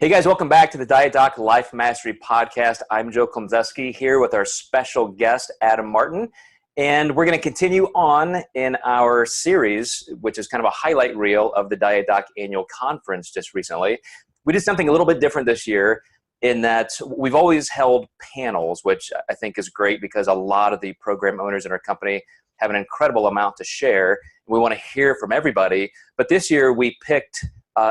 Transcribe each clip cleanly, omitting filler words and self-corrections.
Hey guys, welcome back to the Diet Doc Life Mastery Podcast. I'm Joe Klumzeski here with our special guest, Adam Martin. And we're going to continue on in our series, which is kind of a highlight reel of the Diet Doc annual conference just recently. We did something a little bit different this year in that we've always held panels, which I think is great because a lot of the program owners in our company have an incredible amount to share. We want to hear from everybody. But this year we picked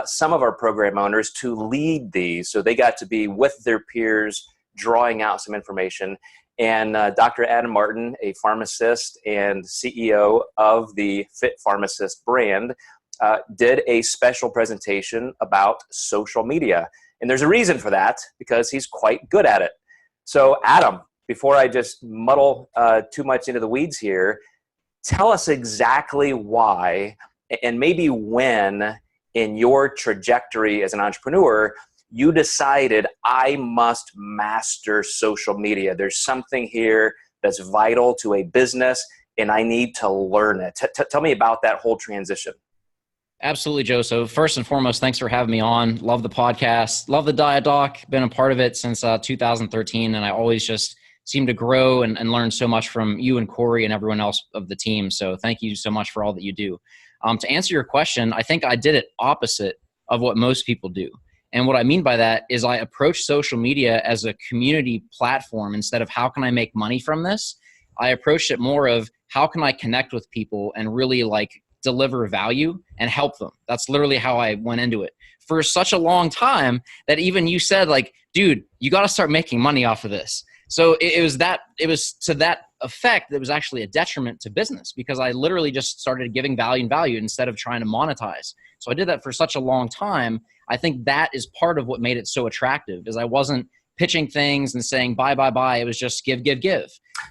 some of our program owners to lead these. So they got to be with their peers, drawing out some information. And Dr. Adam Martin, a pharmacist and CEO of the Fit Pharmacist brand, did a special presentation about social media. And there's a reason for that, because he's quite good at it. So Adam, before I just muddle too much into the weeds here, tell us exactly why and maybe when in your trajectory as an entrepreneur, you decided I must master social media. There's something here that's vital to a business and I need to learn it. Tell me about that whole transition. Absolutely, Joe. So first and foremost, thanks for having me on. Love the podcast. Love the Diet Doc. Been a part of it since 2013. And I always just seem to grow and learn so much from you and Corey and everyone else of the team. So thank you so much for all that you do. To answer your question, I think I did it opposite of what most people do. And what I mean by that is I approach social media as a community platform instead of how can I make money from this. I approached it more of how can I connect with people and really deliver value and help them. That's literally how I went into it for such a long time that even you said dude, you got to start making money off of this. So it was to that effect that was actually a detriment to business because I literally just started giving value instead of trying to monetize. So I did that for such a long time. I think that is part of what made it so attractive is I wasn't pitching things and saying buy. It was just give.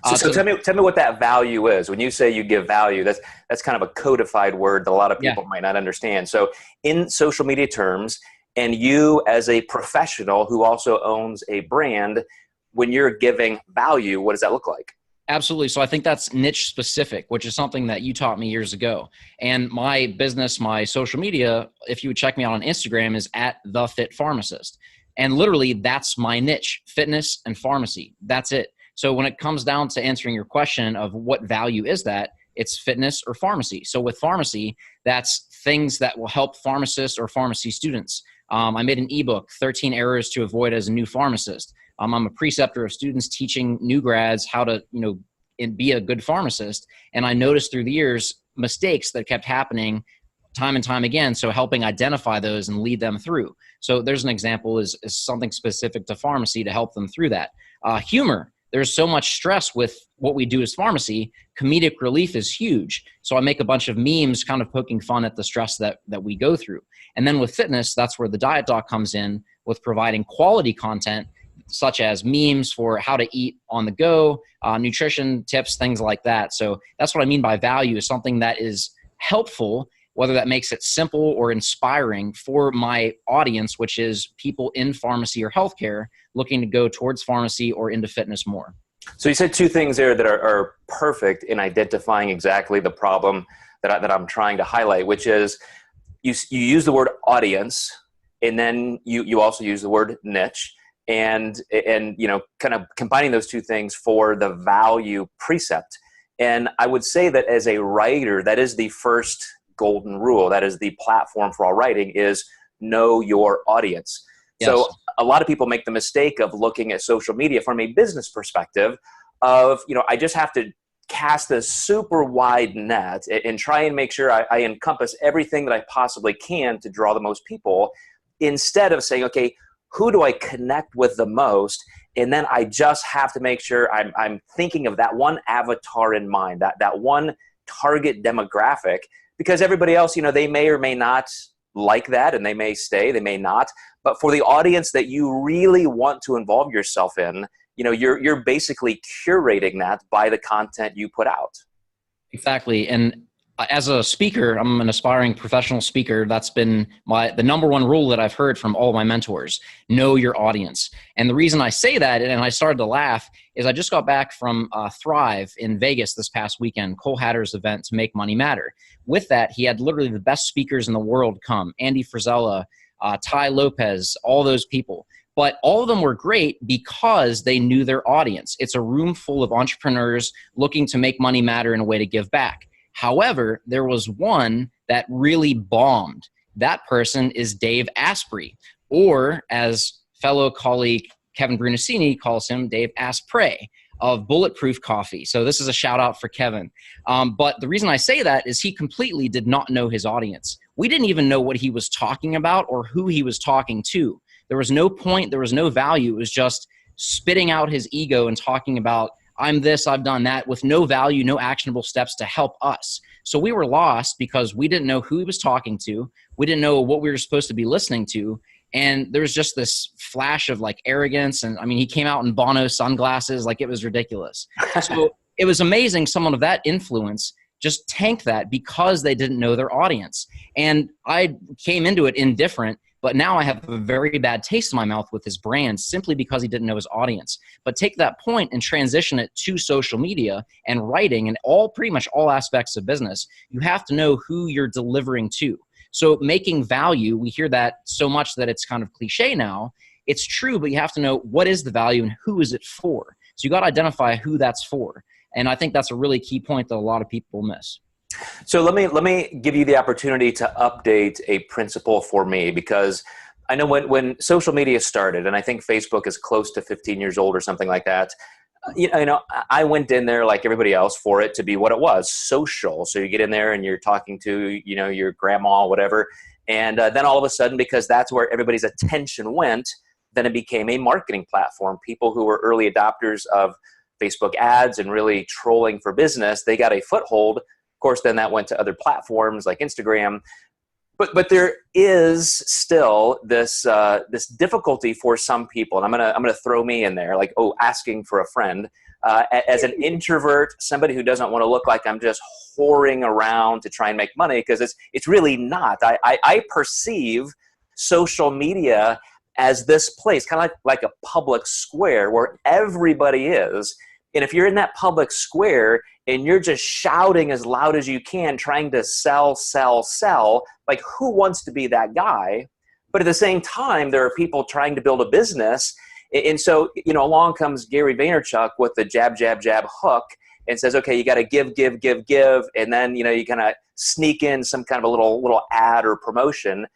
So tell me what that value is. When you say you give value, that's kind of a codified word that a lot of people might not understand. So in social media terms, and you as a professional who also owns a brand, when you're giving value, what does that look like? Absolutely. So I think that's niche specific, which is something that you taught me years ago. And my business, my social media, if you would check me out on Instagram, is at the Fit Pharmacist. And literally that's my niche, fitness and pharmacy. That's it. So when it comes down to answering your question of what value is that, it's fitness or pharmacy. So with pharmacy, that's things that will help pharmacists or pharmacy students. I made an ebook, 13 Errors to Avoid as a New Pharmacist. I'm a preceptor of students teaching new grads how to, be a good pharmacist. And I noticed through the years mistakes that kept happening time and time again. So helping identify those and lead them through. So there's an example is something specific to pharmacy to help them through that. Humor. There's so much stress with what we do as pharmacy. Comedic relief is huge. So I make a bunch of memes kind of poking fun at the stress that we go through. And then with fitness, that's where the Diet Doc comes in with providing quality content such as memes for how to eat on the go, nutrition tips, things like that. So that's what I mean by value is something that is helpful, whether that makes it simple or inspiring for my audience, which is people in pharmacy or healthcare looking to go towards pharmacy or into fitness more. So you said two things there that are perfect in identifying exactly the problem that I'm trying to highlight, which is you use the word audience, and then you also use the word niche. And kind of combining those two things for the value precept. And I would say that as a writer, that is the first golden rule. That is the platform for all writing is know your audience. Yes. So a lot of people make the mistake of looking at social media from a business perspective of, I just have to cast this super wide net and try and make sure I encompass everything that I possibly can to draw the most people, instead of saying, okay, who do I connect with the most? And then I just have to make sure I'm thinking of that one avatar in mind, that one target demographic, because everybody else, they may or may not like that and they may stay, they may not. But for the audience that you really want to involve yourself in, you're basically curating that by the content you put out. Exactly. And as a speaker, I'm an aspiring professional speaker. That's been the number one rule that I've heard from all my mentors: know your audience. And the reason I say that, and I started to laugh, is I just got back from Thrive in Vegas this past weekend, Cole Hatter's event to Make Money Matter. With that, he had literally the best speakers in the world come: Andy Frisella, Ty Lopez, all those people. But all of them were great because they knew their audience. It's a room full of entrepreneurs looking to make money matter in a way to give back. However, there was one that really bombed. That person is Dave Asprey, or as fellow colleague Kevin Brunacini calls him, Dave Asprey of Bulletproof Coffee. So this is a shout out for Kevin. But the reason I say that is he completely did not know his audience. We didn't even know what he was talking about or who he was talking to. There was no point, there was no value. It was just spitting out his ego and talking about, I'm this, I've done that, with no value, no actionable steps to help us. So we were lost because we didn't know who he was talking to. We didn't know what we were supposed to be listening to. And there was just this flash of like arrogance. And I mean, he came out in Bono sunglasses, like it was ridiculous. So it was amazing someone of that influence just tanked that because they didn't know their audience. And I came into it indifferent. But now I have a very bad taste in my mouth with his brand simply because he didn't know his audience. But take that point and transition it to social media and writing and pretty much all aspects of business. You have to know who you're delivering to. So making value, we hear that so much that it's kind of cliche now. It's true, but you have to know what is the value and who is it for. So you got to identify who that's for. And I think that's a really key point that a lot of people miss. So let me give you the opportunity to update a principle for me, because I know when social media started, and I think Facebook is close to 15 years old or something like that, you know, I went in there like everybody else for it to be what it was, social. So you get in there and you're talking to, you know, your grandma, whatever. And then all of a sudden, because that's where everybody's attention went, then it became a marketing platform. People who were early adopters of Facebook ads and really trolling for business, they got a foothold. Of course, then that went to other platforms like Instagram. But there is still this this difficulty for some people, and I'm gonna throw me in there, like, asking for a friend. As an introvert, somebody who doesn't want to look like I'm just whoring around to try and make money, because it's really not. I perceive social media as this place, kind of like a public square where everybody is. And if you're in that public square and you're just shouting as loud as you can, trying to sell, like who wants to be that guy? But at the same time, there are people trying to build a business. And so, you know, along comes Gary Vaynerchuk with the jab, jab, jab hook and says, okay, you got to give. And then, you know, you kind of sneak in some kind of a little ad or promotion.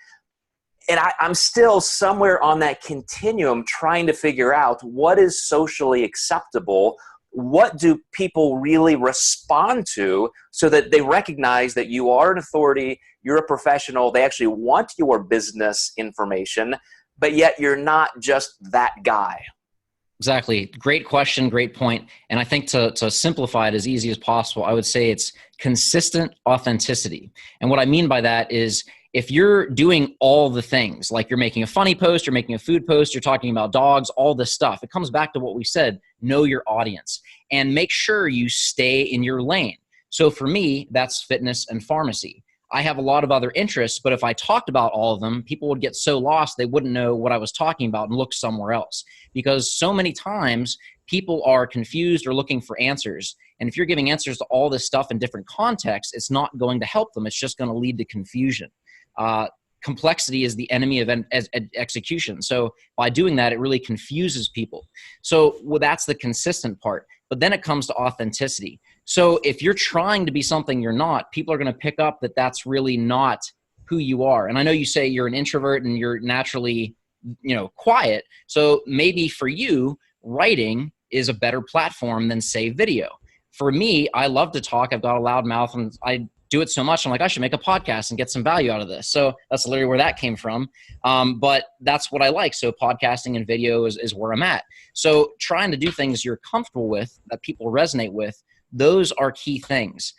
And I'm still somewhere on that continuum trying to figure out what is socially acceptable. What do people really respond to so that they recognize that you are an authority, you're a professional, they actually want your business information, but yet you're not just that guy? Exactly. Great question. Great point. And I think to simplify it as easy as possible, I would say it's consistent authenticity. And what I mean by that is, if you're doing all the things, like you're making a funny post, you're making a food post, you're talking about dogs, all this stuff, it comes back to what we said, know your audience and make sure you stay in your lane. So for me, that's fitness and pharmacy. I have a lot of other interests, but if I talked about all of them, people would get so lost they wouldn't know what I was talking about and look somewhere else. Because so many times people are confused or looking for answers. And if you're giving answers to all this stuff in different contexts, it's not going to help them. It's just going to lead to confusion. Complexity is the enemy of execution. So by doing that, it really confuses people. So that's the consistent part. But then it comes to authenticity. So if you're trying to be something you're not, people are going to pick up that that's really not who you are. And I know you say you're an introvert and you're naturally, you know, quiet. So maybe for you, writing is a better platform than, say, video. For me, I love to talk. I've got a loud mouth and I do it so much. I'm like, I should make a podcast and get some value out of this. So that's literally where that came from. But that's what I like. So podcasting and video is where I'm at. So trying to do things you're comfortable with, that people resonate with, those are key things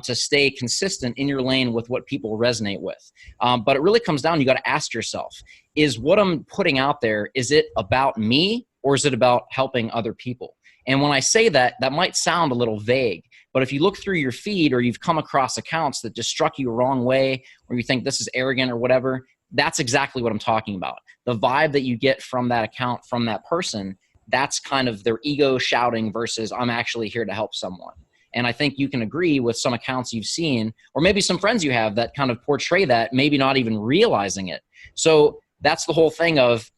to stay consistent in your lane with what people resonate with. But it really comes down, you got to ask yourself, is what I'm putting out there, is it about me or is it about helping other people? And when I say that, that might sound a little vague. But if you look through your feed or you've come across accounts that just struck you a wrong way, or you think this is arrogant or whatever, that's exactly what I'm talking about. The vibe that you get from that account, from that person, that's kind of their ego shouting versus I'm actually here to help someone. And I think you can agree with some accounts you've seen, or maybe some friends you have that kind of portray that, maybe not even realizing it. So that's the whole thing of,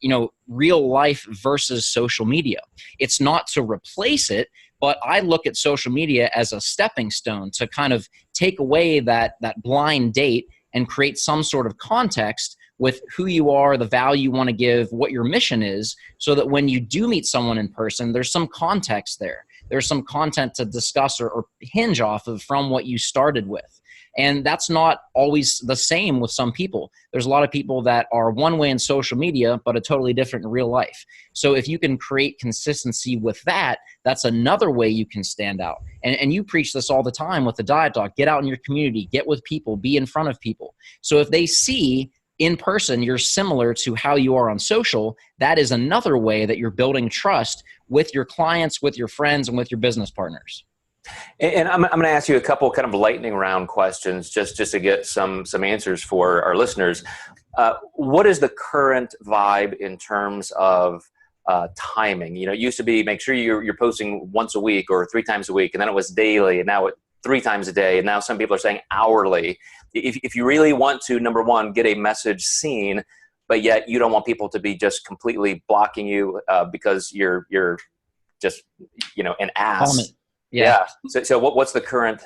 real life versus social media. It's not to replace it, but I look at social media as a stepping stone to kind of take away that blind date and create some sort of context with who you are, the value you want to give, what your mission is, so that when you do meet someone in person, there's some context there. There's some content to discuss or hinge off of from what you started with. And that's not always the same with some people. There's a lot of people that are one way in social media, but a totally different in real life. So if you can create consistency with that, that's another way you can stand out. And you preach this all the time with the Diet Doc. Get out in your community, get with people, be in front of people. So if they see in person you're similar to how you are on social, that is another way that you're building trust with your clients, with your friends, and with your business partners. And I'm going to ask you a couple kind of lightning round questions just to get some answers for our listeners. What is the current vibe in terms of timing? It used to be make sure you're posting once a week or 3 times a week, and then it was daily, and now it's 3 times a day, and now some people are saying hourly. If you really want to, number one, get a message seen, but yet you don't want people to be just completely blocking you because you're just an ass. Yeah. So what's the current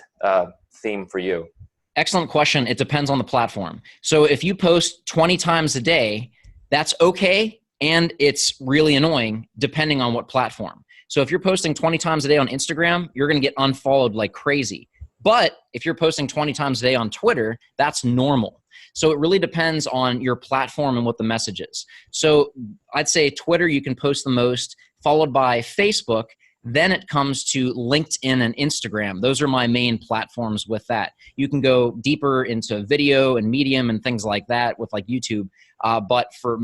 theme for you? Excellent question. It depends on the platform. So if you post 20 times a day, that's okay, and it's really annoying depending on what platform. So if you're posting 20 times a day on Instagram, you're going to get unfollowed like crazy. But if you're posting 20 times a day on Twitter, that's normal. So it really depends on your platform and what the message is. So I'd say Twitter, you can post the most, followed by Facebook. Then it comes to LinkedIn and Instagram. Those are my main platforms with that. You can go deeper into video and Medium and things like that with like YouTube. But for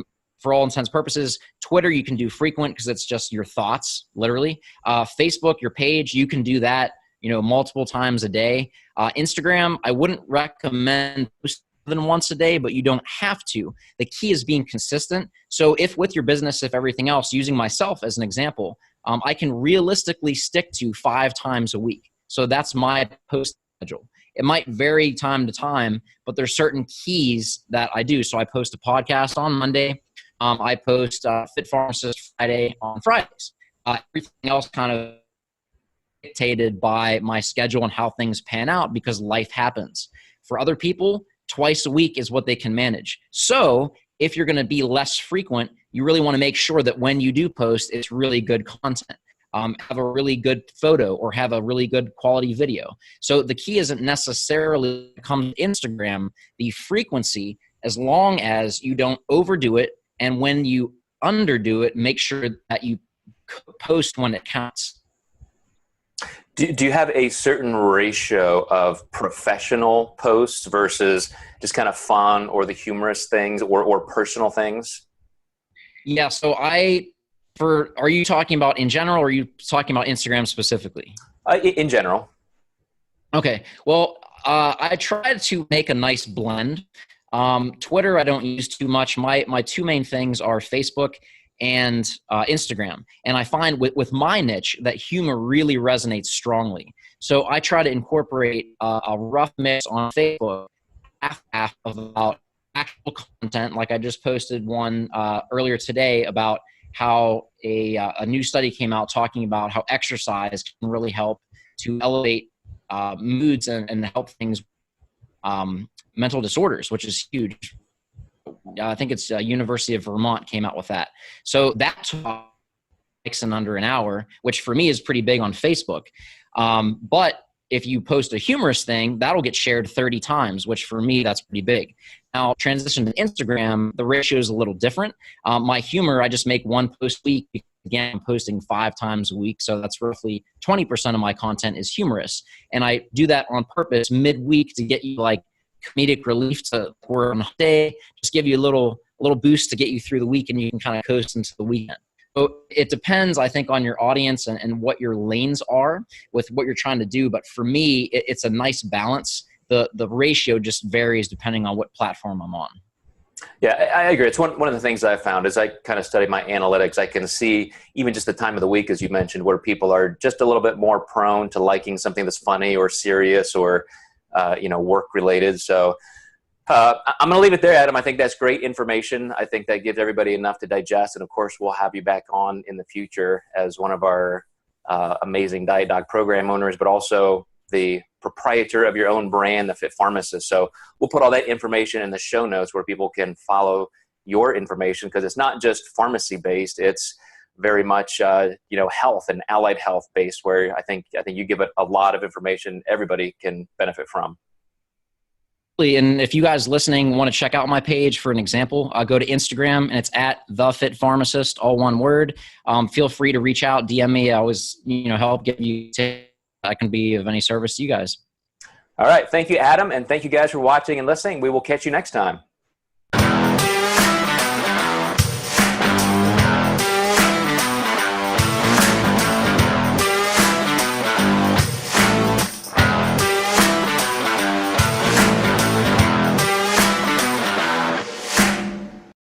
all intents and purposes, Twitter, you can do frequent because it's just your thoughts, literally. Facebook, your page, you can do that, multiple times a day. Instagram, I wouldn't recommend posting than once a day, but you don't have to. The key is being consistent. So if with your business, if everything else, using myself as an example, I can realistically stick to 5 times a week. So that's my post schedule. It might vary time to time, but there's certain keys that I do. So I post a podcast on Monday. I post Fit Pharmacist Friday on Fridays. Everything else kind of dictated by my schedule and how things pan out because life happens. For other people, twice a week is what they can manage. So if you're going to be less frequent, you really want to make sure that when you do post, it's really good content. Have a really good photo or have a really good quality video. So the key isn't necessarily come to Instagram, the frequency, as long as you don't overdo it. And when you underdo it, make sure that you post when it counts. Do you have a certain ratio of professional posts versus just kind of fun or the humorous things or personal things? Yeah. So are you talking about in general or are you talking about Instagram specifically? In general. Okay. Well, I try to make a nice blend. Twitter, I don't use too much. My 2 main things are Facebook and Instagram. And I find with my niche that humor really resonates strongly. So I try to incorporate a rough mix on Facebook, half of about actual content. Like I just posted one earlier today about how a new study came out talking about how exercise can really help to elevate moods and help things, mental disorders, which is huge. I think it's University of Vermont came out with that. So that talk takes in under an hour, which for me is pretty big on Facebook. But if you post a humorous thing, that'll get shared 30 times, which for me, that's pretty big. Now, transition to Instagram, the ratio is a little different. My humor, I just make 1 post a week. Again, I'm posting 5 times a week. So that's roughly 20% of my content is humorous. And I do that on purpose midweek to get you like comedic relief to work on a day, just give you a little boost to get you through the week and you can kind of coast into the weekend. So it depends, I think, on your audience and what your lanes are with what you're trying to do. But for me, it's a nice balance. The ratio just varies depending on what platform I'm on. Yeah, I agree. It's one of the things I've found as I kind of study my analytics, I can see even just the time of the week, as you mentioned, where people are just a little bit more prone to liking something that's funny or serious or work related. So I'm going to leave it there, Adam. I think that's great information. I think that gives everybody enough to digest. And of course, we'll have you back on in the future as one of our amazing Diet Doc program owners, but also the proprietor of your own brand, the Fit Pharmacist. So we'll put all that information in the show notes where people can follow your information, because it's not just pharmacy based. It's very much, health and allied health based, where I think you give it a lot of information everybody can benefit from. And if you guys listening want to check out my page for an example, go to Instagram and it's at The Fit Pharmacist, all one word. Feel free to reach out, DM me. I always, help give you tips. I can be of any service to you guys. All right. Thank you, Adam. And thank you guys for watching and listening. We will catch you next time.